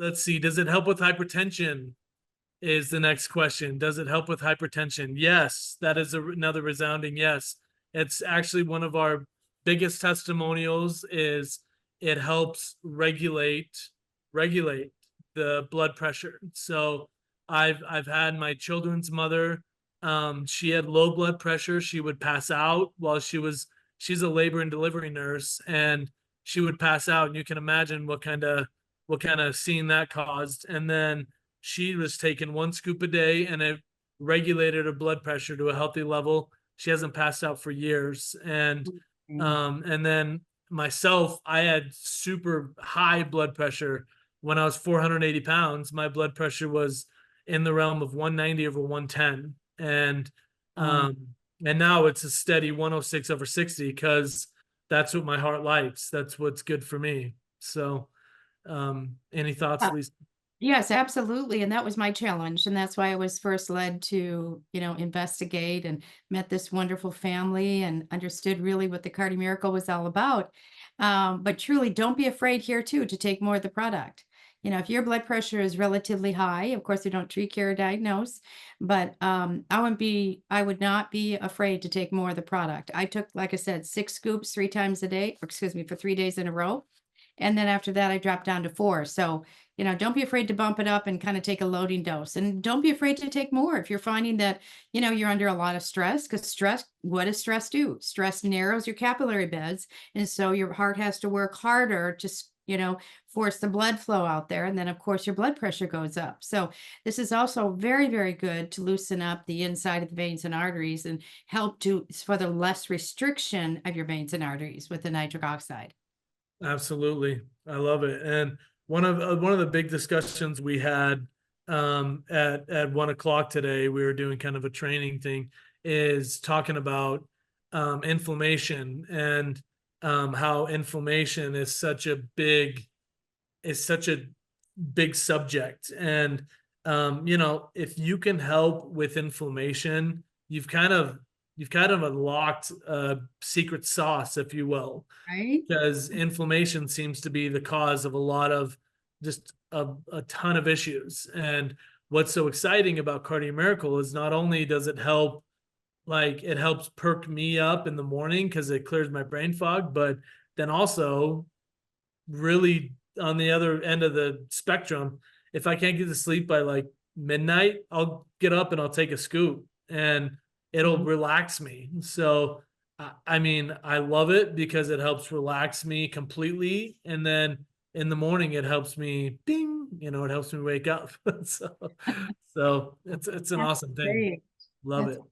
let's see. Does it help with hypertension? Is the next question. Does it help with hypertension? Yes, that is another resounding yes. It's actually one of our biggest testimonials is it helps regulate the blood pressure. So I've had my children's mother, she had low blood pressure. She would pass out while she's a labor and delivery nurse, and she would pass out, and you can imagine what kind of scene that caused. And then she was taking one scoop a day, and it regulated her blood pressure to a healthy level. She hasn't passed out for years. And then myself, I had super high blood pressure when I was 480 pounds. My blood pressure was in the realm of 190 over 110. Wow. And now it's a steady 106 over 60 because that's what my heart likes. That's what's good for me. So, any thoughts, Lisa? Yes, absolutely. And that was my challenge. And that's why I was first led to, investigate and met this wonderful family and understood really what the Cardi Miracle was all about. But truly, don't be afraid here too to take more of the product. If your blood pressure is relatively high, of course, we don't treat, cure, or diagnose, but I would not be afraid to take more of the product. I took, like I said, 6 scoops 3 times a day, or excuse me, for 3 days in a row. And then after that, I dropped down to 4. So, don't be afraid to bump it up and kind of take a loading dose. And don't be afraid to take more if you're finding that, you're under a lot of stress. Because what does stress do? Stress narrows your capillary beds. And so your heart has to work harder to, force the blood flow out there. And then, of course, your blood pressure goes up. So this is also very, very good to loosen up the inside of the veins and arteries and help to for the less restriction of your veins and arteries with the nitric oxide. Absolutely. I love it. And one of the big discussions we had at 1 o'clock today, we were doing kind of a training thing, is talking about inflammation and how inflammation is such a big subject. And if you can help with inflammation, you've kind of unlocked a secret sauce, if you will, Right? because inflammation seems to be the cause of a lot of just a ton of issues. And what's so exciting about Cardio Miracle is not only does it help, like it helps perk me up in the morning because it clears my brain fog, but then also really on the other end of the spectrum, if I can't get to sleep by like midnight, I'll get up and I'll take a scoop and it'll Mhm. relax me. So, I mean, I love it because it helps relax me completely. And then in the morning, it helps me ding, it helps me wake up. so, it's an That's awesome thing. great. Love That's it.